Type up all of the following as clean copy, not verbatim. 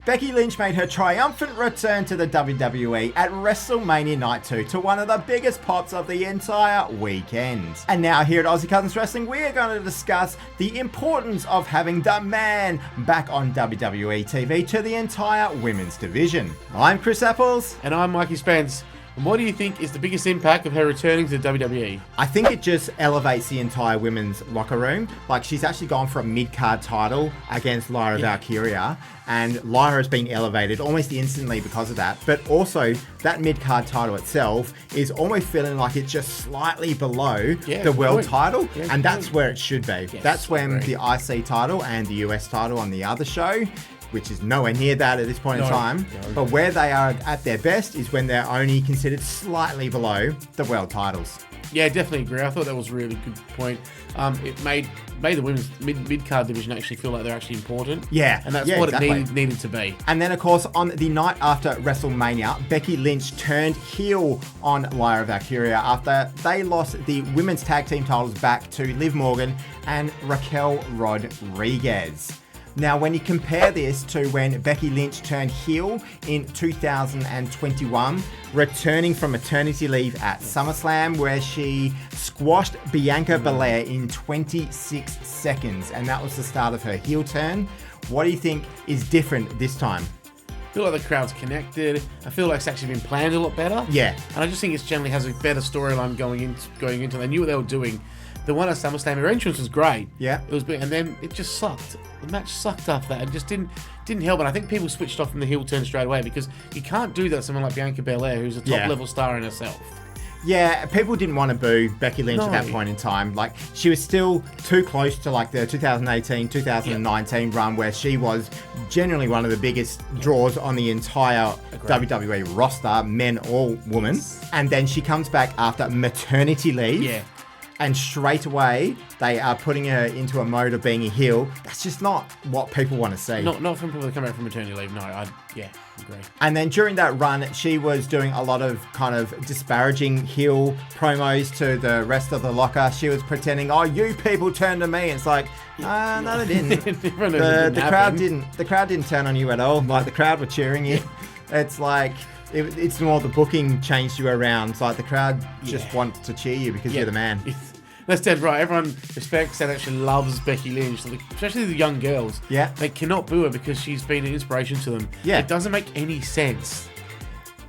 Becky Lynch made her triumphant return to the WWE at WrestleMania Night 2 to one of the biggest pops of the entire weekend. And now here at Aussie Cousins Wrestling, we are going to discuss the importance of having the man back on WWE TV to the entire women's division. I'm Chris Apples. And I'm Mikey Spence. And what do you think is the biggest impact of her returning to WWE? I think it just elevates the entire women's locker room. Like, she's actually gone for a mid-card title against Lyra Valkyria, and Lyra's been elevated almost instantly because of that. But also, that mid-card title itself is almost feeling like it's just slightly below the world title, and that's where it should be. Yes, that's when the IC title and the US title on the other show, which is nowhere near that at this point in time. But where they are at their best is when they're only considered slightly below the world titles. Yeah, definitely agree. I thought that was a really good point. It made the women's mid-card division actually feel like they're actually important. Yeah. And that's what it needed to be. And then, of course, on the night after WrestleMania, Becky Lynch turned heel on Lyra Valkyria after they lost the women's tag team titles back to Liv Morgan and Raquel Rodriguez. Now, when you compare this to when Becky Lynch turned heel in 2021, returning from maternity leave at SummerSlam, where she squashed Bianca Belair in 26 seconds, and that was the start of her heel turn. What do you think is different this time? I feel like the crowd's connected. I feel like it's actually been planned a lot better. Yeah. And I just think it generally has a better storyline going into. They knew what they were doing. The one at SummerSlam, her entrance was great. Yeah. It was big, and then it just sucked. The match sucked after that and just didn't help. And I think people switched off from the heel turn straight away because you can't do that to someone like Bianca Belair, who's a top-level star in herself. Yeah, people didn't want to boo Becky Lynch at that point in time. Like, she was still too close to like the 2018, 2019 run where she was generally one of the biggest draws on the entire WWE roster, men or women. And then she comes back after maternity leave. Yeah. And straight away, they are putting her into a mode of being a heel. That's just not what people want to see. Not from people that come back from maternity leave. No, I agree. And then during that run, she was doing a lot of kind of disparaging heel promos to the rest of the locker. She was pretending, "Oh, you people turned to me." It's like, no, they didn't. the crowd didn't turn on you at all. Like, the crowd were cheering you. It's like, it's more the booking changed you around. It's like the crowd just wants to cheer you because you're the man. That's dead right. Everyone respects and actually loves Becky Lynch, especially the young girls. Yeah. They cannot boo her because she's been an inspiration to them. Yeah. It doesn't make any sense.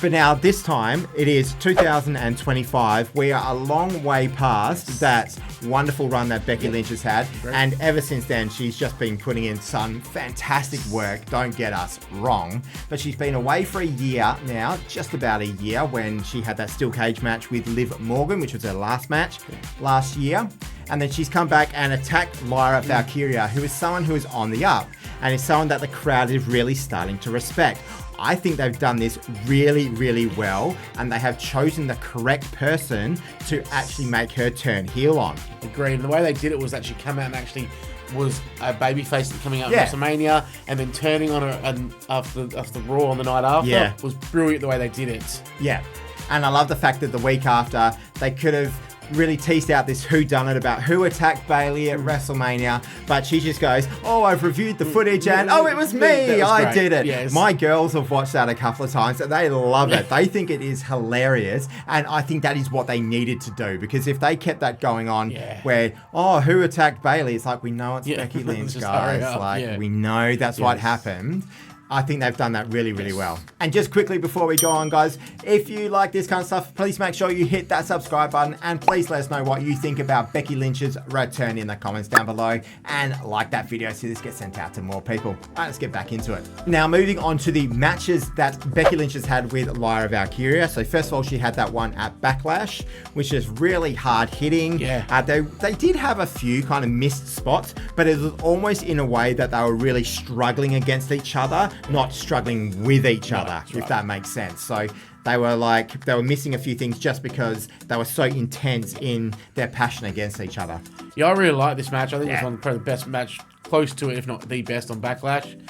But now, this time, it is 2025. We are a long way past that wonderful run that Becky Lynch has had. Great. And ever since then, she's just been putting in some fantastic work. Don't get us wrong. But she's been away for a year now, just about a year, when she had that steel cage match with Liv Morgan, which was her last match last year. And then she's come back and attacked Lyra Valkyria, who is someone who is on the up and is someone that the crowd is really starting to respect. I think they've done this really, really well, and they have chosen the correct person to actually make her turn heel on. Agreed. And the way they did it was that she came out and actually was a babyface coming out of WrestleMania and then turning on her and after Raw on the night after was brilliant the way they did it. Yeah. And I love the fact that the week after, they could have really teased out this whodunit about who attacked Bayley at WrestleMania, but she just goes, "Oh, I've reviewed the footage and it was me, I did it." Yes. My girls have watched that a couple of times and they love it. They think it is hilarious, and I think that is what they needed to do, because if they kept that going on where, who attacked Bayley, it's like, we know it's Becky Lynch, guys. We know that's what happened. I think they've done that really, really well. And just quickly before we go on, guys, if you like this kind of stuff, please make sure you hit that subscribe button, and please let us know what you think about Becky Lynch's return in the comments down below, and like that video so this gets sent out to more people. All right, let's get back into it. Now, moving on to the matches that Becky Lynch has had with Lyra Valkyria. So first of all, she had that one at Backlash, which is really hard hitting. Yeah. They did have a few kind of missed spots, but it was almost in a way that they were really struggling against each other, not struggling with each other, if that makes sense. So they were missing a few things just because they were so intense in their passion against each other. Yeah, I really like this match. I think it's probably the best match, close to it, if not the best, on Backlash.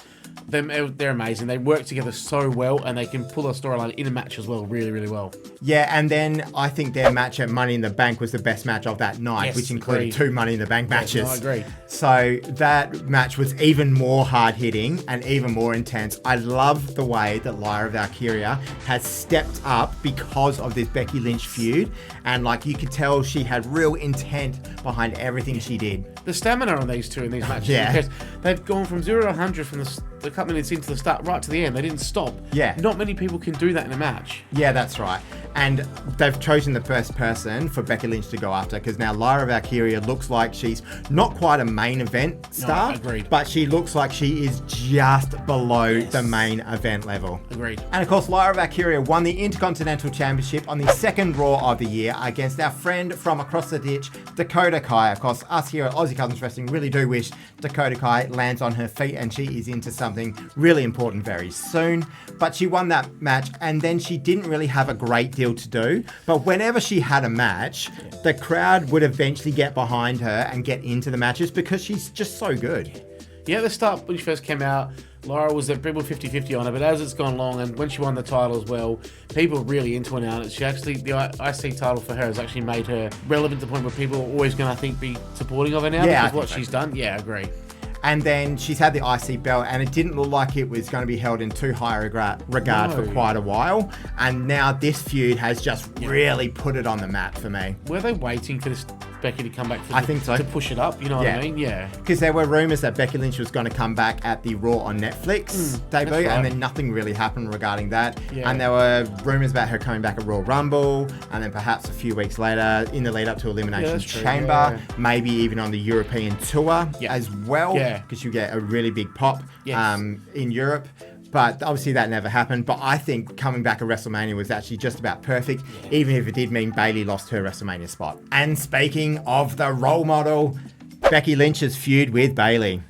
They're amazing. They work together so well, and they can pull a storyline in a match as well, really, really well. Yeah, and then I think their match at Money in the Bank was the best match of that night, which included 2 Money in the Bank matches. No, I agree. So that match was even more hard-hitting and even more intense. I love the way that Lyra Valkyria has stepped up because of this Becky Lynch feud, and like you could tell she had real intent behind everything she did. The stamina on these two in these matches, because they've gone from 0 to 100 from the couple minutes into the start right to the end. They didn't stop. Yeah. Not many people can do that in a match. Yeah, that's right. And they've chosen the first person for Becky Lynch to go after, because now Lyra Valkyria looks like she's not quite a main event star, agreed. But she looks like she is just below the main event level. Agreed. And of course, Lyra Valkyria won the Intercontinental Championship on the second Raw of the year against our friend from across the ditch, Dakota Kai. Of course, us here at Aussie Cousins Wrestling really do wish Dakota Kai lands on her feet and she is into something really important very soon. But she won that match, and then she didn't really have a great deal to do. But whenever she had a match, the crowd would eventually get behind her and get into the matches because she's just so good. Yeah, at the start, when she first came out, Lyra was at people 50-50 on her, but as it's gone along, and when she won the title as well, people are really into her now. And she actually, the IC title for her has actually made her relevant to the point where people are always going to, I think, be supporting of her now because what she's done. Yeah, I agree. And then she's had the IC belt, and it didn't look like it was going to be held in too high regard for quite a while. And now this feud has just really put it on the map for me. Were they waiting for this Becky to come back I think so. To push it up? You know what I mean? Yeah. Because there were rumours that Becky Lynch was going to come back at the Raw on Netflix debut, right. And then nothing really happened regarding that. Yeah. And there were rumours about her coming back at Royal Rumble, and then perhaps a few weeks later, in the lead up to Elimination Chamber, maybe even on the European tour as well, because you get a really big pop in Europe. But obviously that never happened. But I think coming back at WrestleMania was actually just about perfect, even if it did mean Bayley lost her WrestleMania spot. And speaking of the role model, Becky Lynch's feud with Bayley.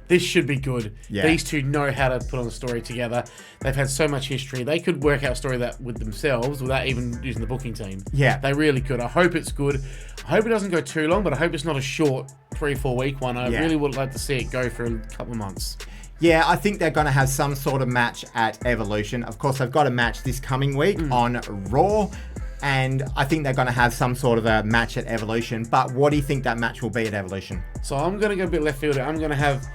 This should be good. Yeah. These two know how to put on a story together. They've had so much history. They could work out a story that with themselves without even using the booking team. Yeah. They really could. I hope it's good. I hope it doesn't go too long, but I hope it's not a short 3-4 week one. I really would like to see it go for a couple of months. Yeah, I think they're going to have some sort of match at Evolution. Of course, they've got a match this coming week on Raw, and I think they're going to have some sort of a match at Evolution. But what do you think that match will be at Evolution? So I'm going to go a bit left field. I'm going to have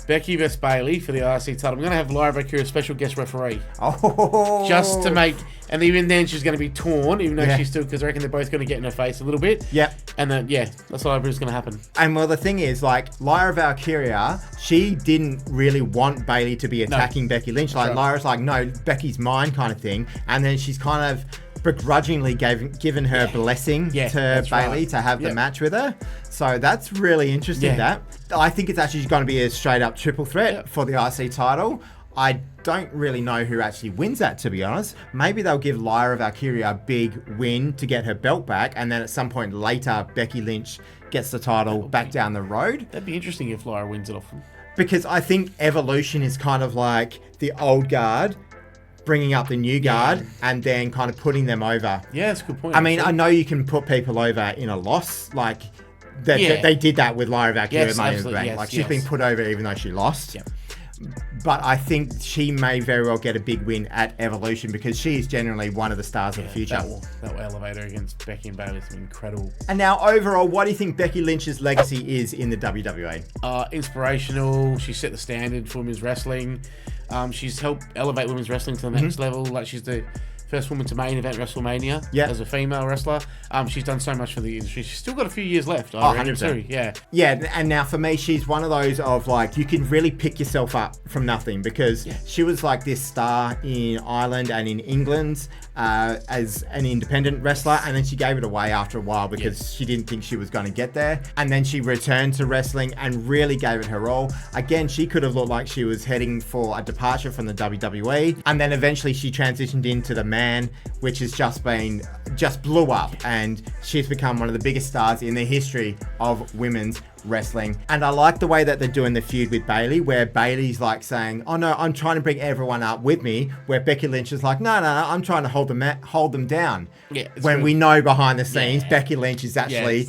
Becky vs Bayley for the IC title. I'm going to have Lyra Valkyria special guest referee. Oh. Just to make... And even then, she's going to be torn, even though she's still... Because I reckon they're both going to get in her face a little bit. Yep. And then, that's what I believe is going to happen. And well, the thing is, like, Lyra Valkyria, she didn't really want Bayley to be attacking Becky Lynch. Like, Lyra's like, no, Becky's mine kind of thing. And then she's kind of begrudgingly given her blessing to Bayley to have the match with her. So that's really interesting, that. I think it's actually going to be a straight-up triple threat for the IC title. I don't really know who actually wins that, to be honest. Maybe they'll give Lyra Valkyria a big win to get her belt back, and then at some point later, Becky Lynch gets the title back down the road. That'd be interesting if Lyra wins it off them. Because I think Evolution is kind of like the old guard bringing up the new guard and then kind of putting them over. Yeah, that's a good point. I mean, I know you can put people over in a loss, like they did that with Lyra Valkyria at Money in the Bank. Like she's been put over even though she lost. Yep. But I think she may very well get a big win at Evolution because she is generally one of the stars of the future. That will elevate her against Becky and Bayley. It's incredible. And now, overall, what do you think Becky Lynch's legacy is in the WWE? Inspirational. She set the standard for women's wrestling. She's helped elevate women's wrestling to the next level. Like she's the first woman to main event WrestleMania as a female wrestler. She's done so much for the industry. She's still got a few years left. 100%. Yeah, and now for me, she's one of those of like, you can really pick yourself up from nothing because she was like this star in Ireland and in England as an independent wrestler, and then she gave it away after a while because she didn't think she was going to get there. And then she returned to wrestling and really gave it her all. Again, she could have looked like she was heading for a departure from the WWE, and then eventually she transitioned into the Man, which has just blew up, and she's become one of the biggest stars in the history of women's wrestling. And I like the way that they're doing the feud with Bayley, where Bayley's like saying, oh no, I'm trying to bring everyone up with me, where Becky Lynch is like, no, I'm trying to hold them down. When we know behind the scenes Becky Lynch is actually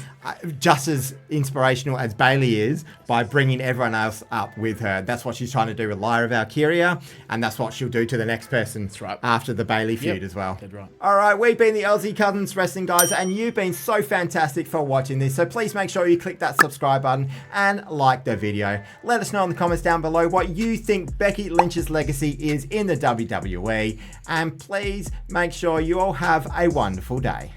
just as inspirational as Bayley is by bringing everyone else up with her. That's what she's trying to do with Lyra Valkyria, and that's what she'll do to the next person after the Bayley feud as well. That's right. All right, we've been the Aussie Cousins Wrestling guys, and you've been so fantastic for watching this. So please make sure you click that subscribe button and like the video. Let us know in the comments down below what you think Becky Lynch's legacy is in the WWE, and please make sure you all have a wonderful day.